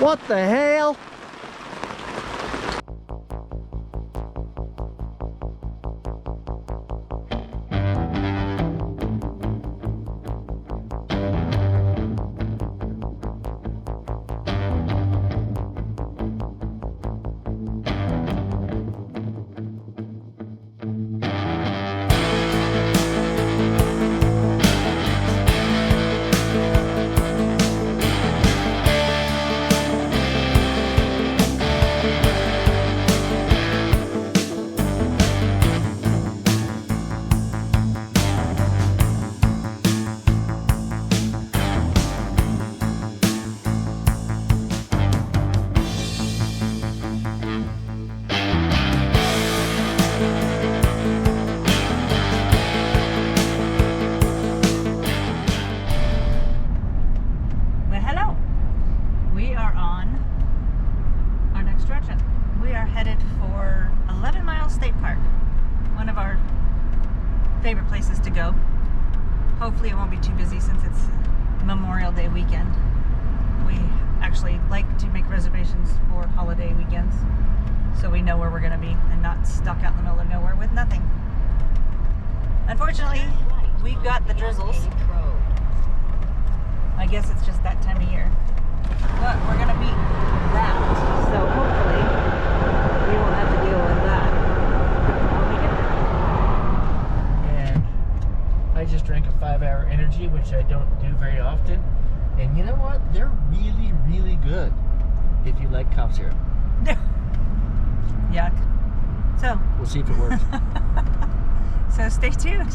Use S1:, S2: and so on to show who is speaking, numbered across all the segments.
S1: What the hell?
S2: Favorite places to go. Hopefully it won't be too busy since it's Memorial Day weekend. We actually like to make reservations for holiday weekends so we know where we're going to be and not stuck out in the middle of nowhere with nothing. Unfortunately, we've got the drizzles. I guess it's just that time of year. But we're going to beat that, so hopefully we won't have to deal with that.
S1: I just drank a 5-hour energy, which I don't do very often. And you know what? They're really, really good if you like cough syrup.
S2: Yuck. So
S1: we'll see if it works.
S2: So stay tuned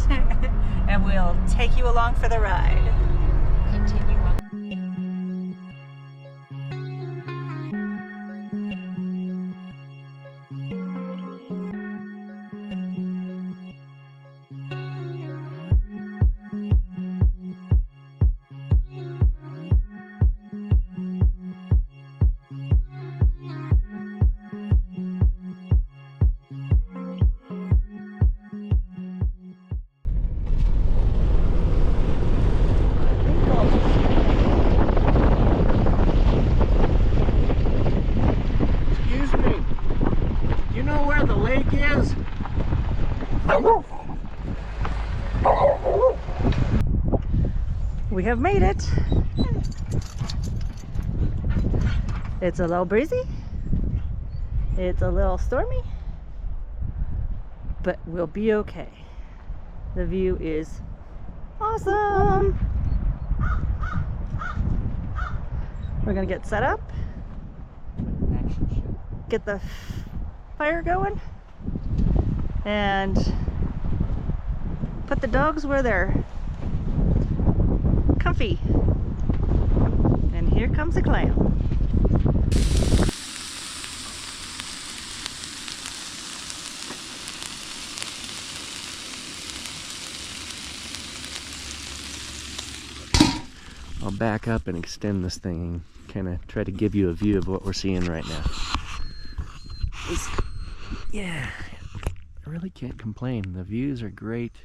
S2: and we'll take you along for the ride. Continue on. We have made it. It's a little breezy. It's a little stormy, but we'll be okay. The view is awesome. We're gonna get set up, get the fire going, and put the dogs where they're comfy. And here comes the clown.
S1: I'll back up and extend this thing and kind of try to give you a view of what we're seeing right now. Yeah, I really can't complain. The views are great.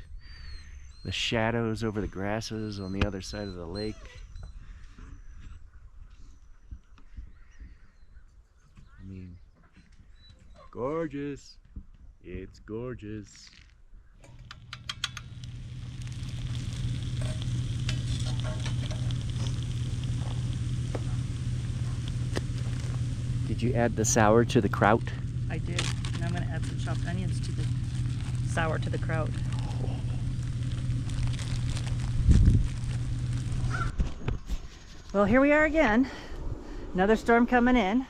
S1: The shadows over the grasses on the other side of the lake. I mean, gorgeous. It's gorgeous. Did you add the sour to the kraut?
S2: I did, and I'm going to add some chopped onions to the sour to the kraut. Well, here we are again. Another storm coming in.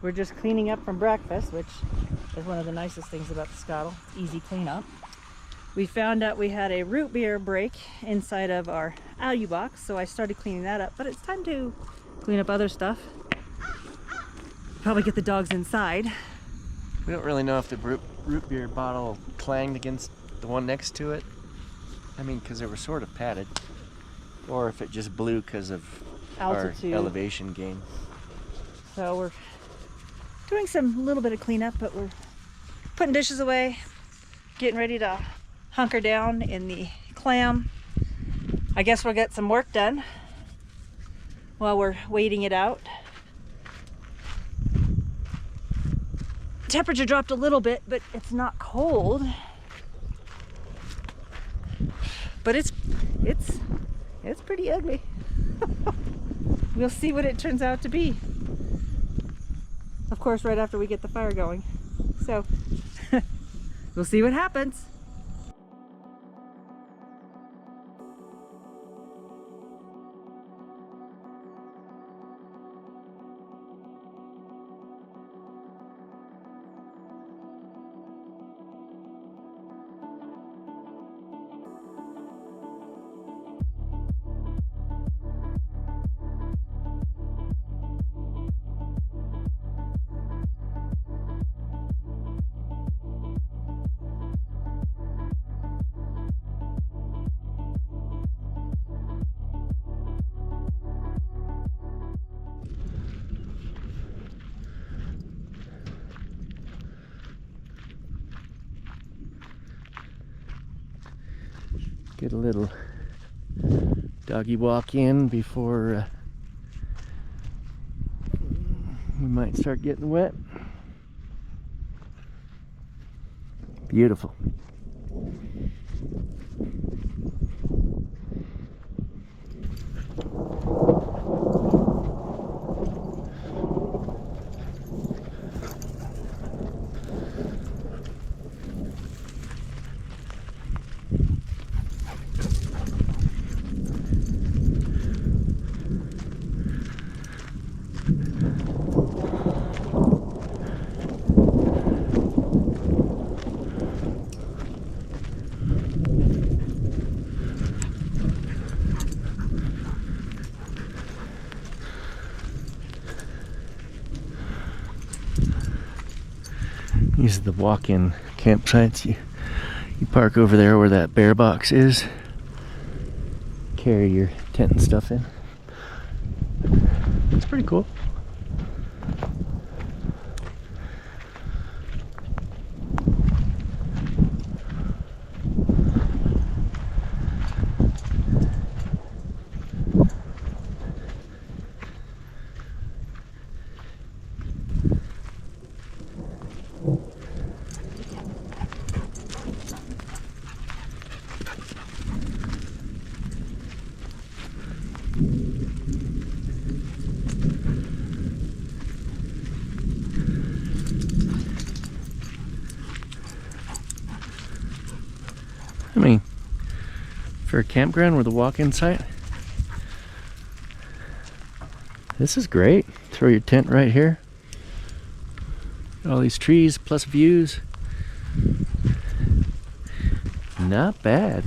S2: We're just cleaning up from breakfast, which is one of the nicest things about the Scottle. Easy cleanup. We found out we had a root beer break inside of our Alu box, so I started cleaning that up. But it's time to clean up other stuff. Probably get the dogs inside.
S1: We don't really know if the root beer bottle clanged against the one next to it. I mean, because they were sort of padded. Or if it just blew because of altitude, our elevation gain.
S2: So we're doing some little bit of cleanup, but we're putting dishes away, getting ready to hunker down in the clam. I guess we'll get some work done while we're waiting it out. temperature dropped a little bit, but it's not cold. But it's pretty ugly. We'll see what it turns out to be. Of course, right after we get the fire going. So, we'll see what happens.
S1: Get a little doggy walk in before we might start getting wet. Beautiful. These are the walk-in campsites. You park over there where that bear box is. Carry your tent and stuff in. It's pretty cool. I mean, for a campground with a walk-in site, this is great. Throw your tent right here. All these trees plus views. Not bad.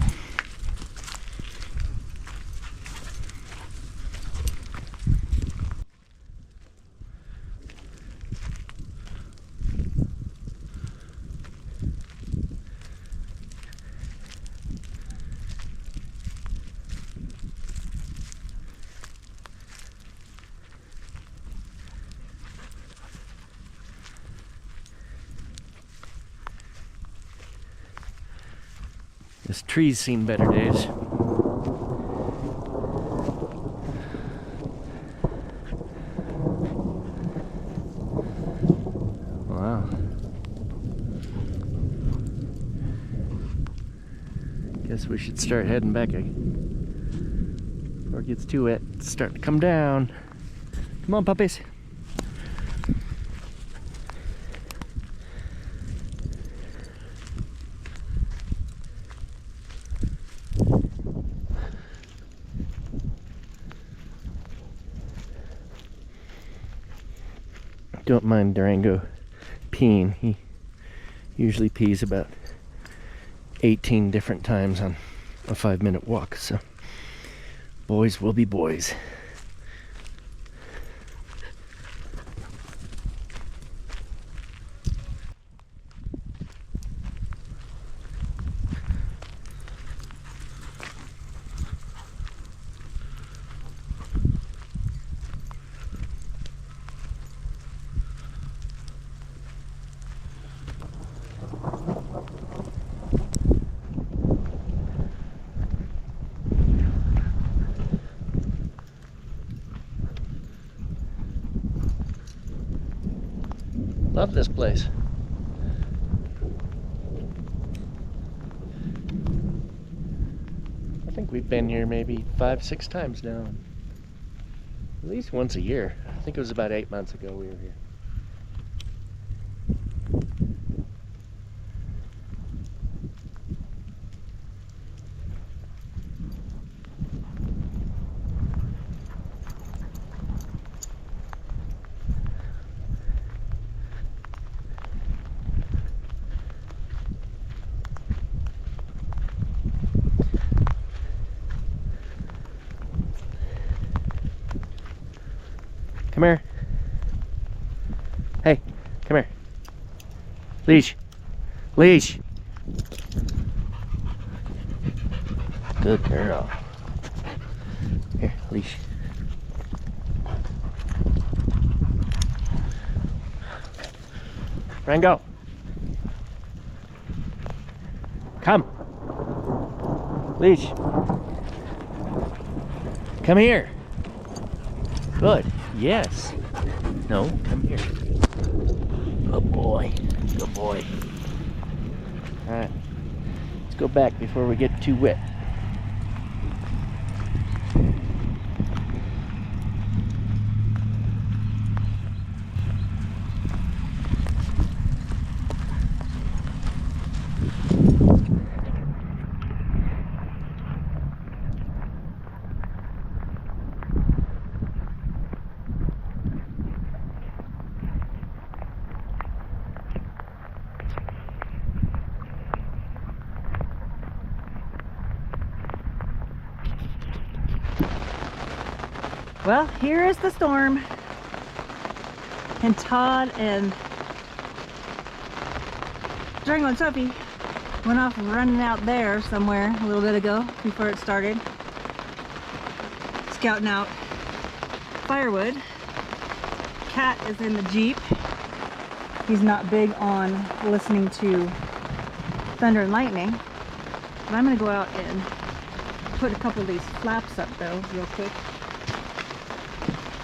S1: This tree's seen better days. Wow. Guess we should start heading back before it gets too wet. It's starting to come down. Come on, puppies. Don't mind Durango peeing. He usually pees about 18 different times on a 5-minute walk, so boys will be boys. Love this place. we've been here maybe 5-6 times now. At least once a year. I think it was about 8 months ago we were here. Come here. Hey, come here. Leash. Leash. Good girl. Here, leash. Rango. Come. Leash. Come here. Good. Yes. No, come here. Good boy. Good boy. Alright. Let's go back before we get too wet.
S2: Well, here is the storm. And Todd and Django and Sophie went off running out there somewhere a little bit ago before it started. Scouting out firewood. Cat is in the Jeep. He's not big on listening to thunder and lightning. But I'm gonna go out and put a couple of these flaps up though, real quick,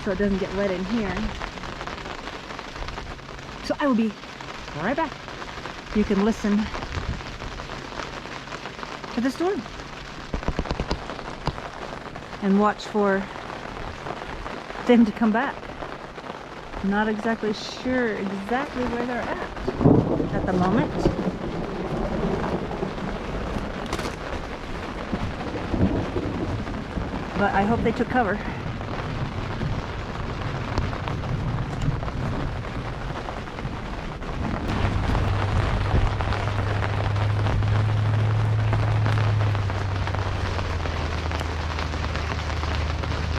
S2: so it doesn't get wet in here. So I will be right back. You can listen to the storm and watch for them to come back. I'm not exactly sure exactly where they're at the moment. But I hope they took cover.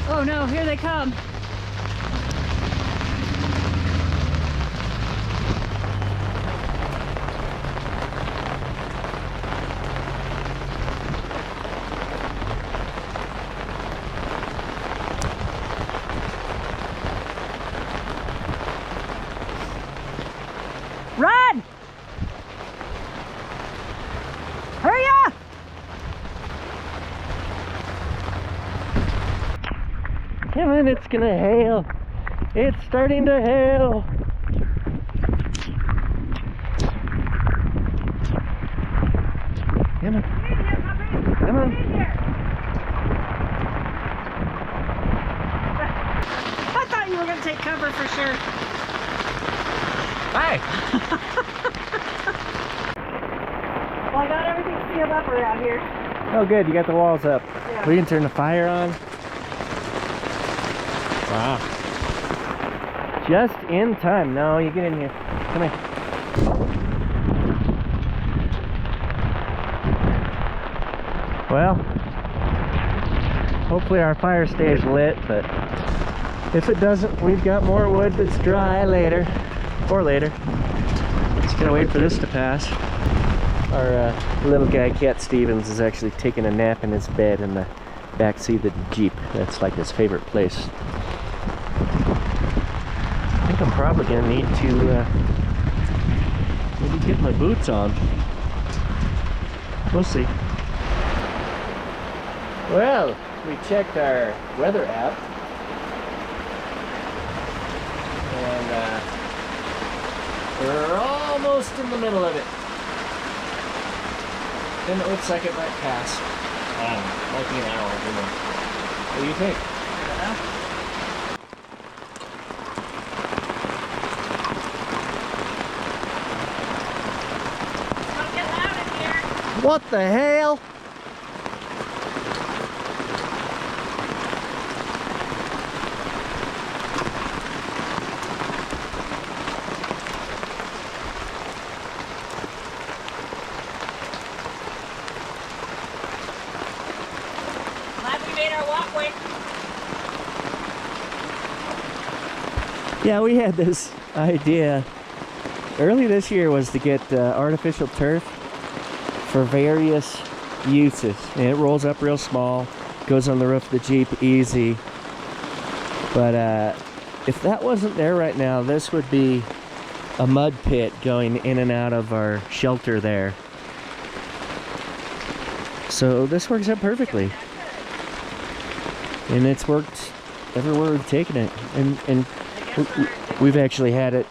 S2: Oh no, here they come. Run! Hurry up!
S1: Come on, it's gonna hail. It's starting to hail. Come on. Come on.
S2: I thought you were going to take cover for sure.
S1: Hi.
S2: Well, I got everything sealed up around here.
S1: Oh good, you got the walls up.
S2: Yeah.
S1: We can turn the fire on. Wow. Just in time. No, you get in here. Come here. Well, hopefully our fire stays lit, but if it doesn't, we've got more wood that's dry later. Or later. Just gonna wait for this to pass. Our little guy, Cat Stevens, is actually taking a nap in his bed in the back seat of the Jeep. That's like his favorite place. I think I'm probably gonna need to maybe get my boots on. We'll see. Well, we checked our weather app, and we're almost in the middle of it. And it looks like it might pass. I don't know, might be an hour. Who knows? What do you think?
S2: Don't get loud in here.
S1: What the hell?
S2: Glad we made our walkway.
S1: Yeah, we had this idea early this year was to get artificial turf for various uses. And it rolls up real small, goes on the roof of the Jeep easy. But if that wasn't there right now, this would be a mud pit going in and out of our shelter there. So this works out perfectly. And it's worked everywhere we've taken it. And we've actually had it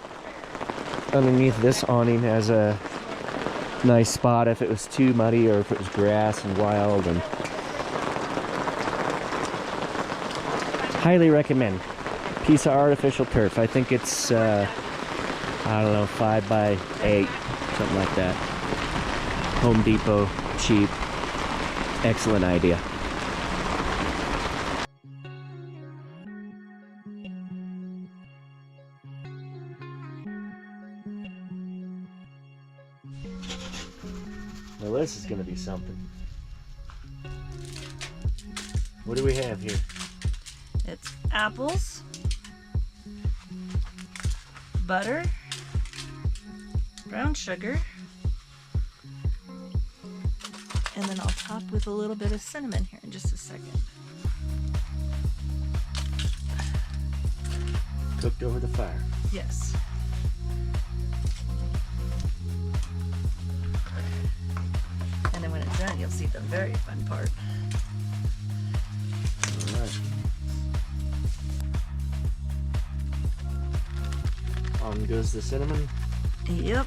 S1: underneath this awning as a nice spot if it was too muddy or if it was grass and wild. And highly recommend. Piece of artificial turf. I think it's I don't know, 5 by 8, something like that. Home Depot, cheap. Excellent idea. Well, this is going to be something. What do we have here?
S2: It's apples, butter, brown sugar, and then I'll top with a little bit of cinnamon here in just a second.
S1: Cooked over the fire.
S2: Yes. And then when it's done, you'll see the very fun part.
S1: All right. On goes the cinnamon.
S2: Yep.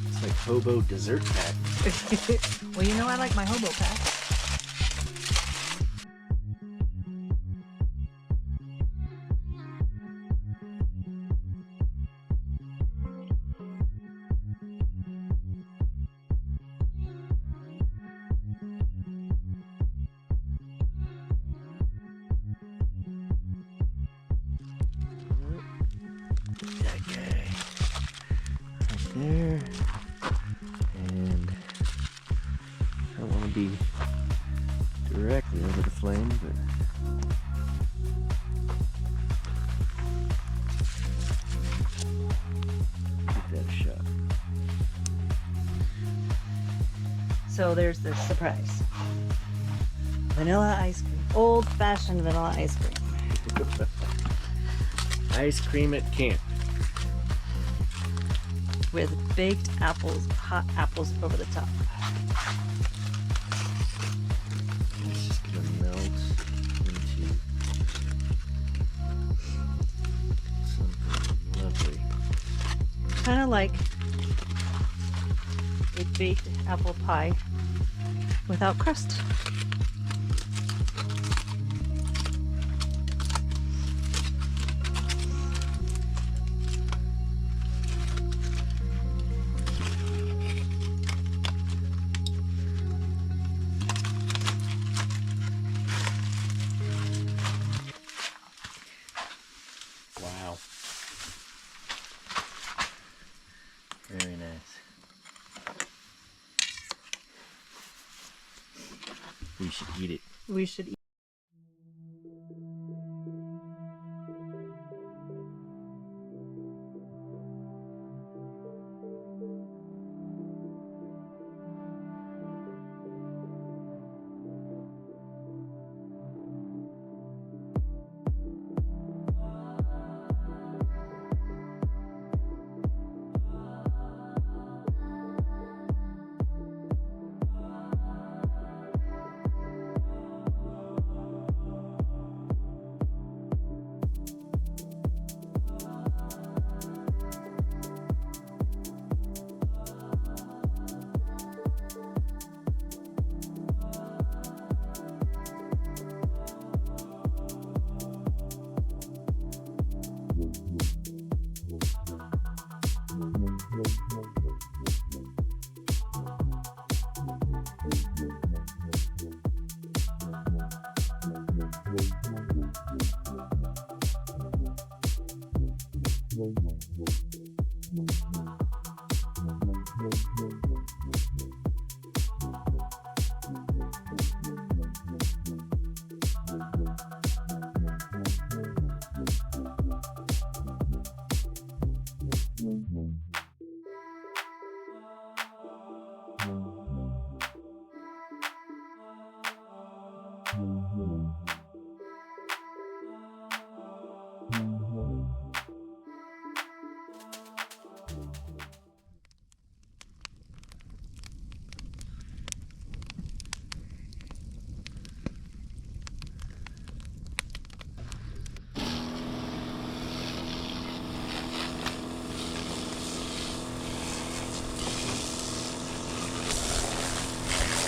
S1: It's like hobo dessert pack.
S2: Well, you know I like my hobo pack.
S1: That guy right there. And I don't want to be directly over the flame, but give that a shot.
S2: So there's the surprise. Vanilla ice cream. Old-fashioned vanilla ice cream.
S1: Ice cream at camp.
S2: With baked apples, hot apples over the top.
S1: It's just gonna melt into something lovely.
S2: Kind of like a baked apple pie without crust.
S1: Wow. Very nice. We should eat it.
S2: We should eat.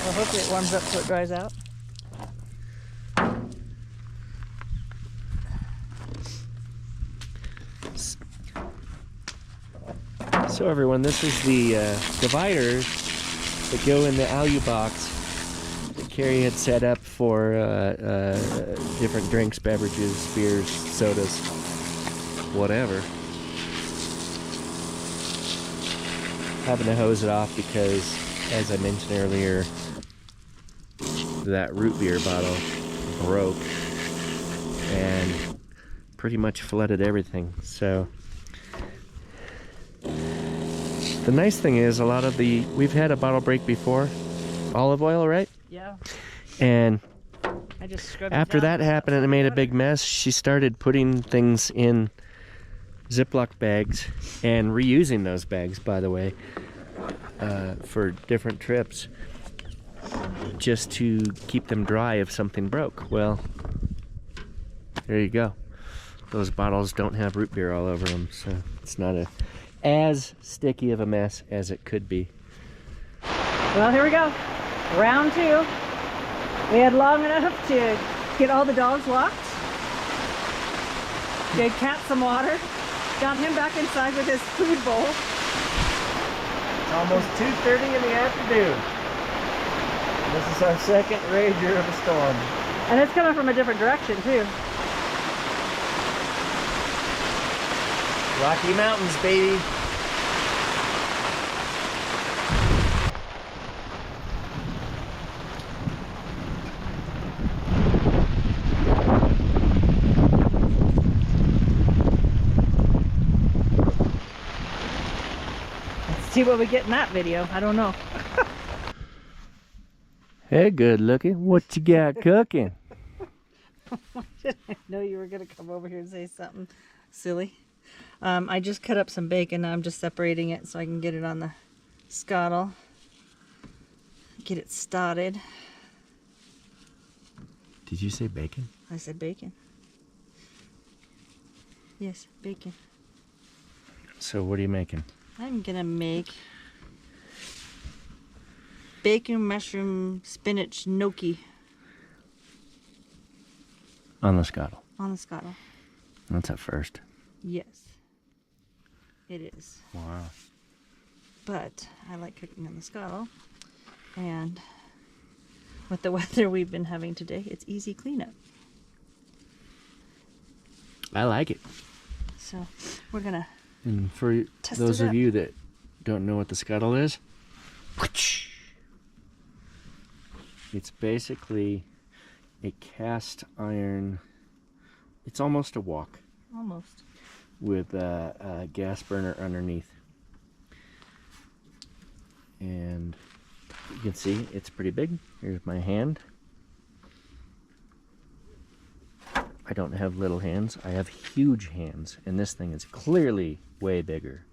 S2: Well, hopefully it warms up so it dries out.
S1: So everyone, this is the dividers that go in the alu box that Carrie had set up for different drinks, beverages, beers, sodas, whatever. Having to hose it off because, as I mentioned earlier, that root beer bottle broke and pretty much flooded everything. So the nice thing is, we've had a bottle break before, olive oil, right?
S2: Yeah.
S1: And
S2: I just scrubbed
S1: after that happened and it made a big mess, she started putting things in Ziploc bags and reusing those bags, by the way, for different trips, just to keep them dry if something broke. Well, there you go. Those bottles don't have root beer all over them, so it's not as sticky of a mess as it could be.
S2: Well, here we go. Round 2. We had long enough to get all the dogs walked. Gave Cat some water. Got him back inside with his food bowl.
S1: It's almost 2:30 in the afternoon. This is our second rager of a storm.
S2: And it's coming from a different direction too.
S1: Rocky Mountains, baby.
S2: Let's see what we get in that video. I don't know.
S1: Hey, good looking. What you got cooking?
S2: I know you were going to come over here and say something silly. I just cut up some bacon. Now I'm just separating it so I can get it on the scuttle. Get it started.
S1: Did you say bacon?
S2: I said bacon. Yes, bacon.
S1: So what are you making?
S2: I'm going to make bacon, mushroom, spinach, gnocchi.
S1: On the scuttle.
S2: On the scuttle.
S1: That's at first.
S2: Yes. It is.
S1: Wow.
S2: But I like cooking on the scuttle. And with the weather we've been having today, it's easy cleanup.
S1: I like it.
S2: So we're going to
S1: And for
S2: test
S1: those
S2: it
S1: of
S2: up.
S1: you that don't know what the scuttle is, it's basically a cast iron, it's almost a wok.
S2: Almost.
S1: With a gas burner underneath. And you can see it's pretty big. Here's my hand. I don't have little hands. I have huge hands. And this thing is clearly way bigger.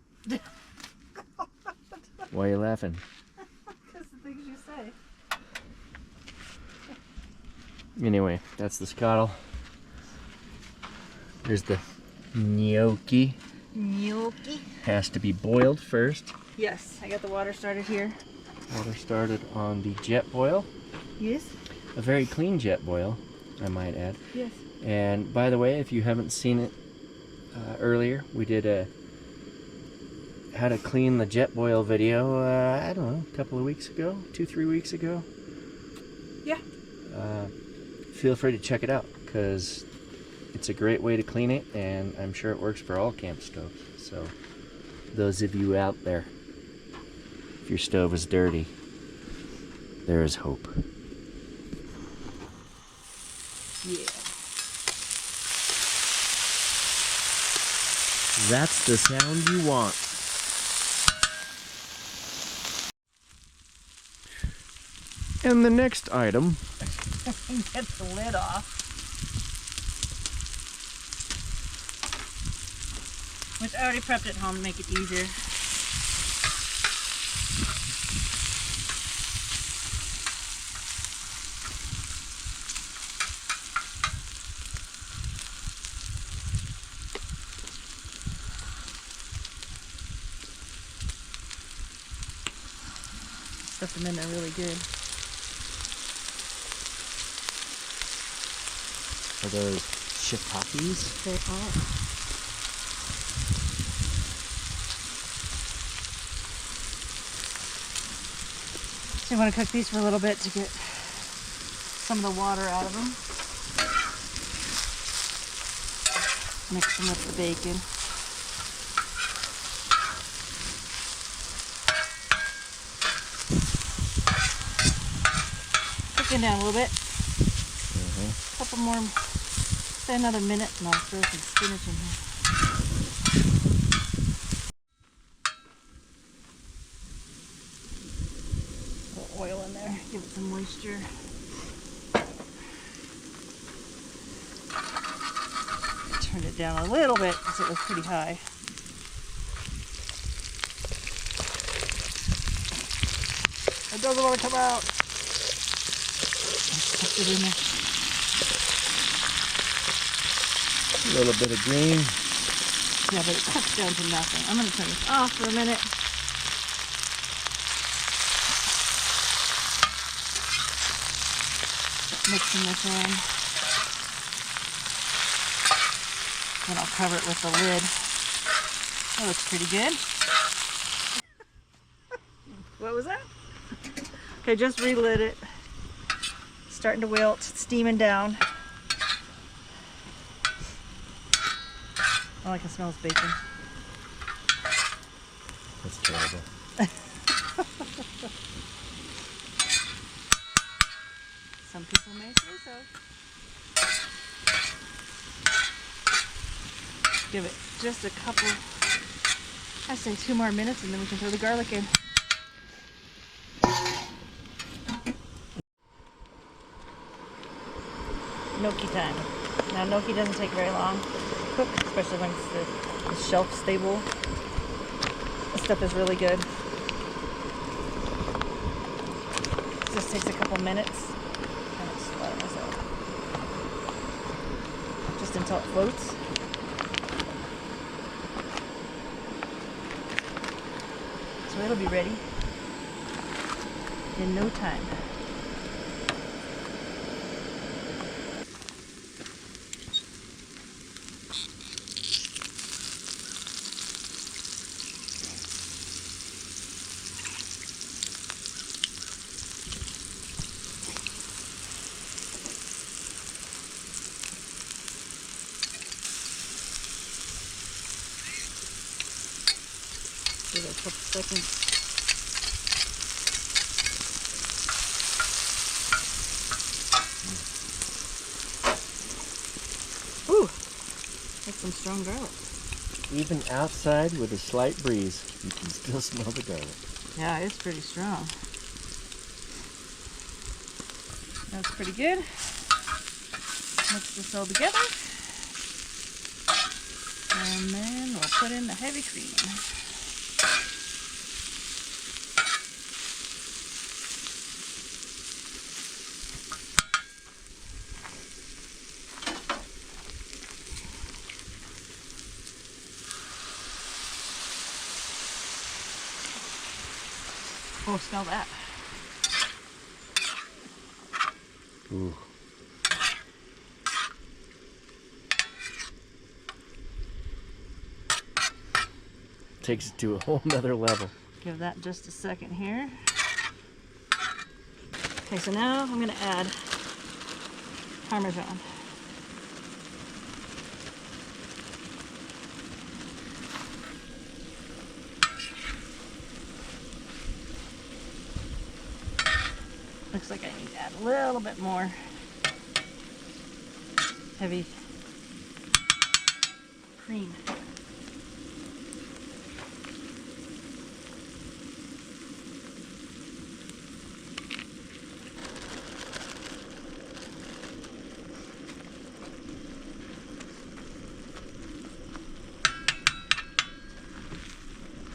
S1: Why are you laughing?
S2: Because the things you say.
S1: Anyway, that's the scuttle. There's the gnocchi.
S2: Gnocchi.
S1: Has to be boiled first.
S2: Yes, I got the water started here.
S1: Water started on the jet boil.
S2: Yes.
S1: A very clean jet boil, I might add.
S2: Yes.
S1: And by the way, if you haven't seen it earlier, we did a how to clean the jet boil video, I don't know, a couple of weeks ago, 2-3 weeks ago.
S2: Yeah.
S1: Feel free to check it out, because it's a great way to clean it, and I'm sure it works for all camp stoves. So those of you out there, if your stove is dirty, there is hope.
S2: Yeah.
S1: That's the sound you want. And the next item.
S2: Get the lid off. Which I already prepped at home to make it easier. Stuff them in there really good.
S1: Are those shiitakes?
S2: They are. So you want to cook these for a little bit to get some of the water out of them. Mix them with the bacon. Cooking down a little bit. A couple more, say another minute, and I'll throw some spinach in here. A little oil in there, give it some moisture. Turn it down a little bit because it was pretty high. It doesn't want to come out. Put it in there.
S1: A little bit of green.
S2: Yeah, but it cooks down to nothing. I'm going to turn this off for a minute. Mixing this in. Then I'll cover it with the lid. That looks pretty good. What was that? Okay, just relit it. Starting to wilt, it's steaming down. All I can smell is bacon.
S1: That's terrible.
S2: Some people may say so. Give it just a couple, I say 2 more minutes, and then we can throw the garlic in. Gnocchi time. Now gnocchi doesn't take very long to cook, especially when it's the shelf stable. This stuff is really good. It just takes a couple minutes. Kind of slow myself. Just until it floats. So it'll be ready in no time. Give it a couple seconds. Ooh, that's some strong garlic.
S1: Even outside with a slight breeze, you can still smell the garlic.
S2: Yeah, it's pretty strong. That's pretty good. Mix this all together. And then we'll put in the heavy cream. Oh, smell that.
S1: Ooh. Takes it to a whole nother level.
S2: Give that just a second here. Okay, so now I'm going to add Parmesan. Looks like I need to add a little bit more heavy cream.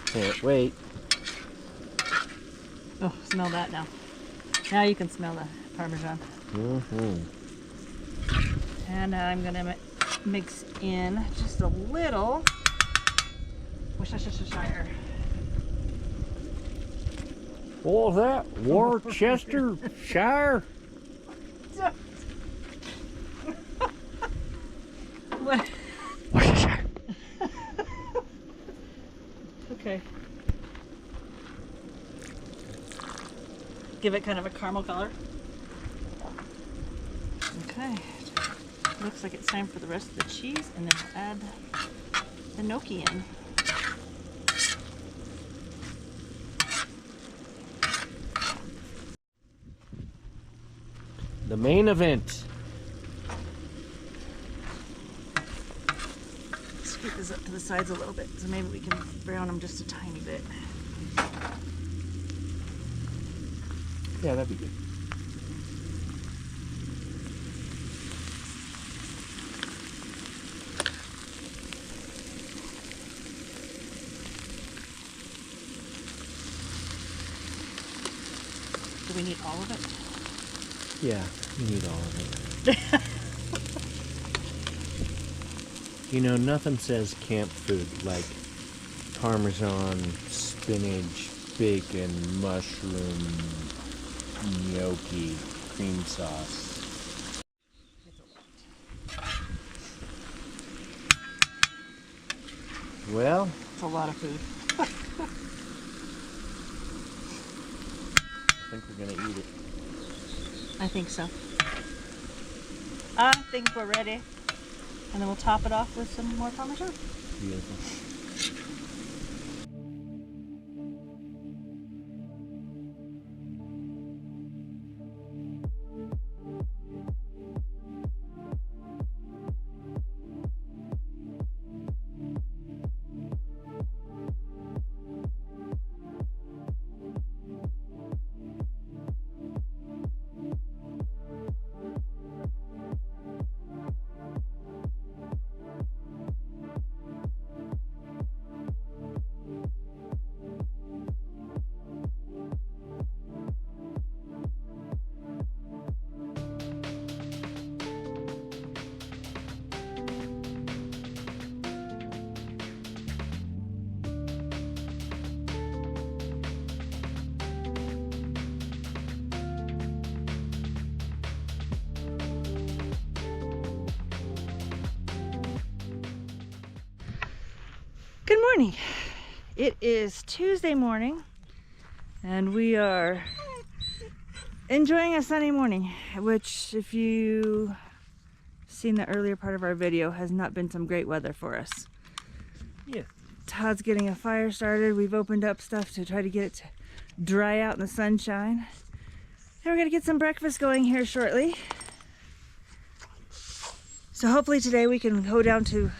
S1: Can't wait.
S2: Oh, smell that now. Now you can smell the Parmesan.
S1: Mm-hmm.
S2: And I'm gonna mix in just a little Worcestershire.
S1: What was that? Worcestershire?
S2: What?
S1: Worcestershire.
S2: Okay. Give it kind of a caramel color. Okay. Looks like it's time for the rest of the cheese, and then we'll add the gnocchi in.
S1: The main event.
S2: Scoot this up to the sides a little bit, so maybe we can brown them just a tiny bit.
S1: Yeah, that'd be good.
S2: Do we need all of it?
S1: Yeah, you need all of it. You know, nothing says camp food like Parmesan, spinach, bacon, mushroom, gnocchi, cream sauce. Well,
S2: It's a lot of food.
S1: I think we're gonna eat it.
S2: I think so. I think we're ready. And then we'll top it off with some more Parmesan.
S1: Beautiful.
S2: Good morning. It is Tuesday morning and we are enjoying a sunny morning, which if you seen the earlier part of our video has not been some great weather for us.
S1: Yeah.
S2: Todd's getting a fire started. We've opened up stuff to try to get it to dry out in the sunshine. And we're gonna get some breakfast going here shortly. So hopefully today we can go down to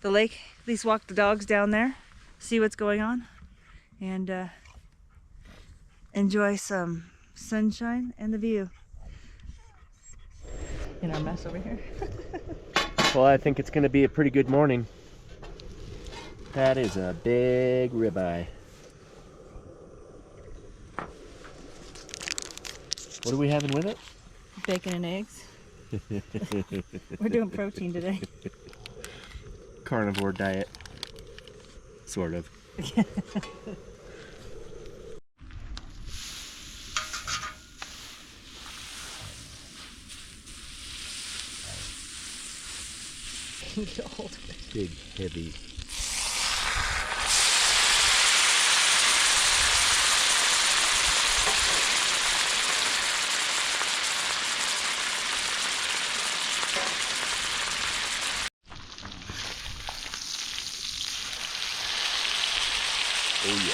S2: the lake, at least walk the dogs down there, see what's going on, and enjoy some sunshine and the view. In our mess over here.
S1: Well, I think it's going to be a pretty good morning. That is a big ribeye. What are we having with it?
S2: Bacon and eggs. We're doing protein today.
S1: Carnivore diet. Sort of. Big, heavy. Oh yeah.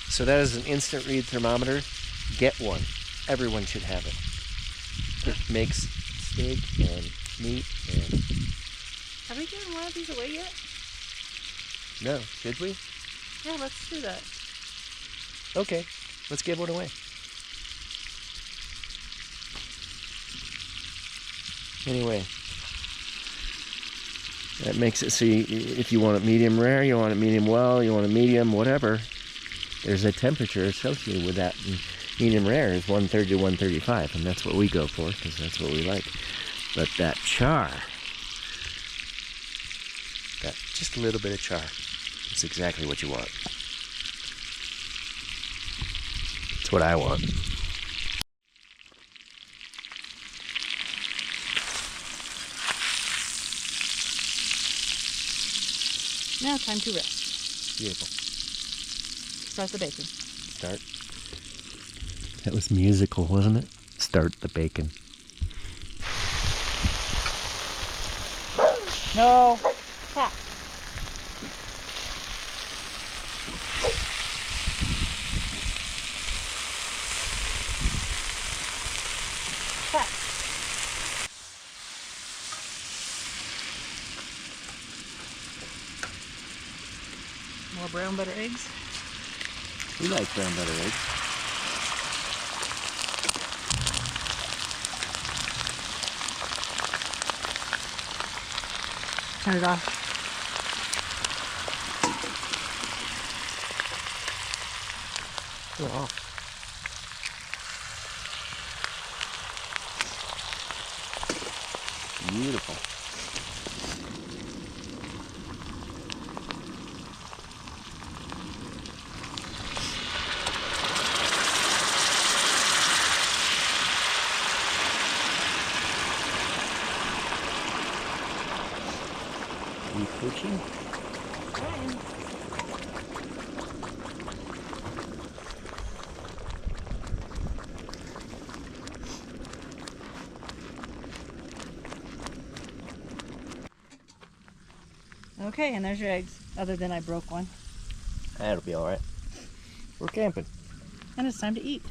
S1: So that is an instant read thermometer. Get one. Everyone should have it. It makes steak and meat and...
S2: Have we given one of these away yet?
S1: No, did we?
S2: Yeah, let's do that.
S1: Okay, let's give one away. Anyway, that makes it so if you want it medium rare, you want it medium well, you want it medium, whatever, there's a temperature associated with that. And medium rare is 130 to 135, and that's what we go for because that's what we like. But that char, Got just a little bit of char. It's exactly what you want. It's what I want.
S2: Now time to rest.
S1: Beautiful.
S2: Start the bacon.
S1: Start. That was musical, wasn't it? Start the bacon.
S2: No. Cat. Cat. More brown butter eggs.
S1: We like brown butter eggs.
S2: Turn it off.
S1: Turn it off. Beautiful. Are you fishing?
S2: Okay, and there's your eggs. Other than I broke one.
S1: That'll be alright. We're camping.
S2: And it's time to eat.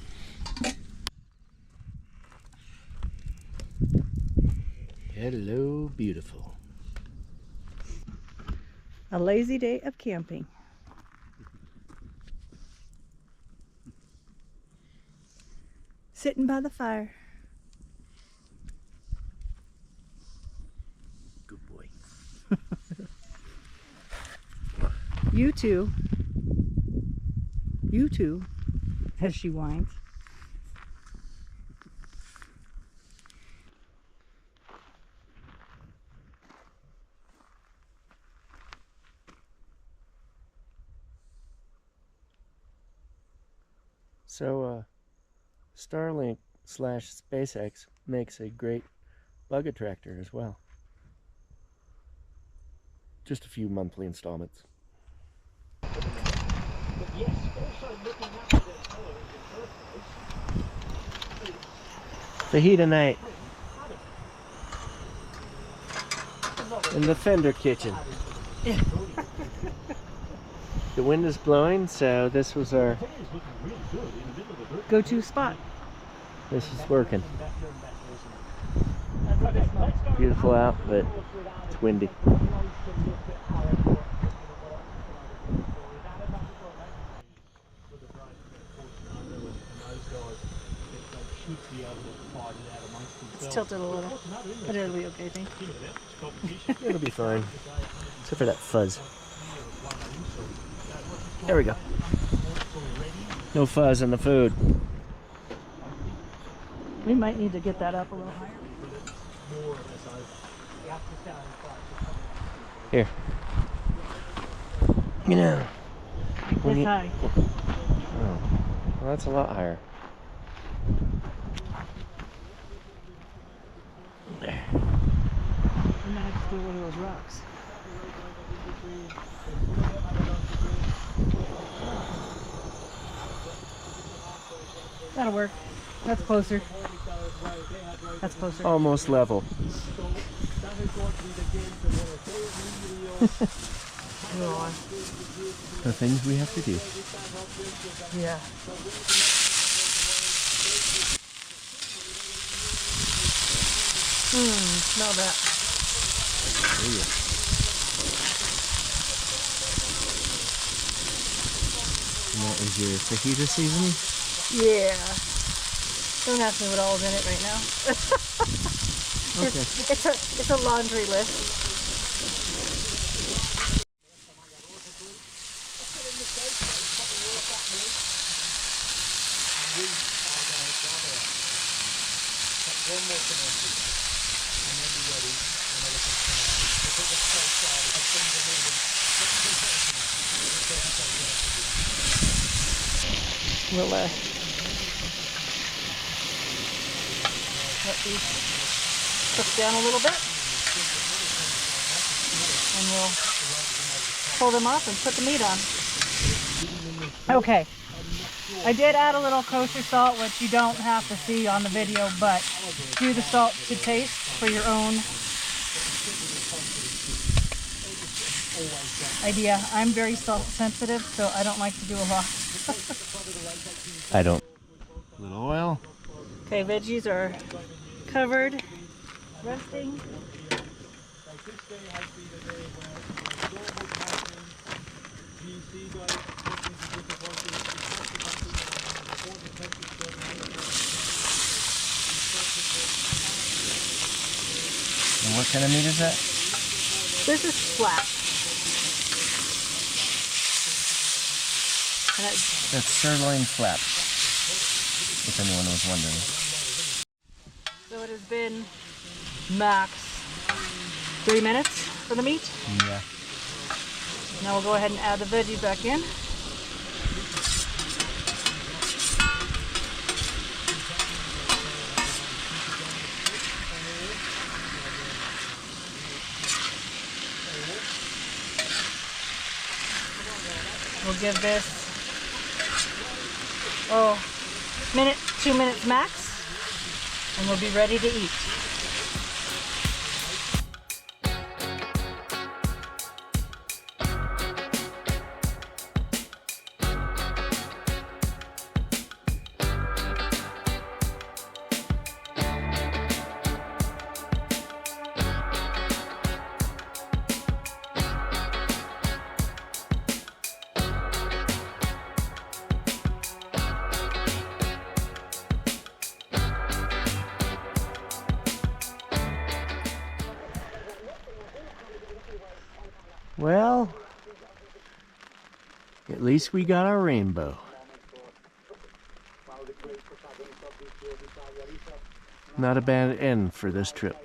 S1: Hello, beautiful.
S2: A lazy day of camping. Sitting by the fire.
S1: Good boy.
S2: You too. You too. As she whines.
S1: So, Starlink / SpaceX makes a great bug attractor as well. Just a few monthly installments. Fajita night in the Fender kitchen. The wind is blowing, so this was our
S2: Go-to spot.
S1: This is working. Beautiful out, but it's windy.
S2: It's tilted a little, but it'll be okay, I think.
S1: It'll be fine, except for that fuzz. There we go. No fuzz in the food.
S2: We might need to get that up a little higher.
S1: Here. You know.
S2: This high.
S1: Oh, well, that's a lot higher. There.
S2: We might have to do one of those rocks. That'll work. That's closer. That's closer.
S1: Almost level. The things we have to do.
S2: Yeah. Smell that.
S1: Ooh. And that is your fajita seasoning?
S2: Yeah. Don't ask me what all's in it right now.
S1: Okay.
S2: It's a laundry list. We'll let these cook down a little bit, and we'll pull them off and put the meat on. Okay, I did add a little kosher salt, which you don't have to see on the video, but do the salt to taste for your own idea. I'm very salt sensitive, so I don't like to do a lot.
S1: I don't. A little oil.
S2: Okay, veggies are covered, resting.
S1: And what kind of meat is that?
S2: This is flat. And
S1: That's sirloin flap, if anyone was wondering.
S2: so it has been max 3 minutes for the meat.
S1: Yeah.
S2: Now we'll go ahead and add the veggies back in. We'll give this, 2 minutes max, and we'll be ready to eat.
S1: Well, at least we got our rainbow. Not a bad end for this trip.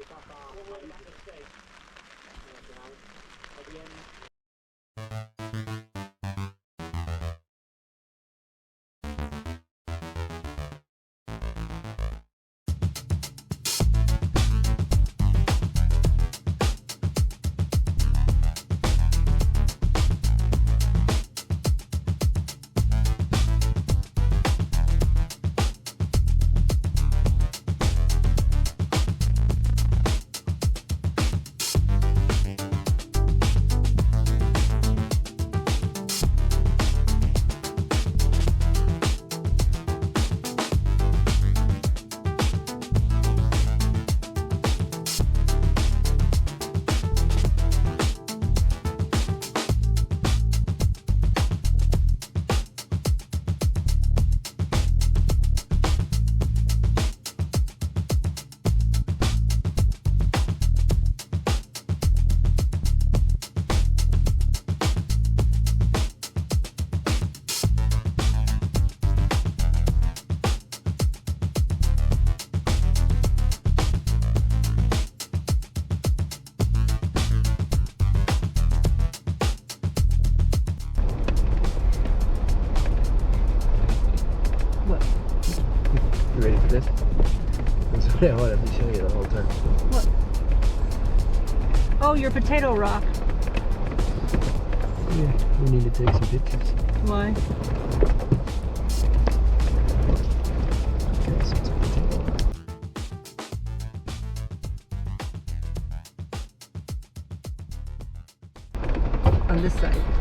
S1: You ready for this? That's what I wanted to show you the whole time.
S2: What? Oh, your potato rock.
S1: Yeah, we need to take some pictures.
S2: Why?
S1: Okay, so it's a potato rock.
S2: On this side.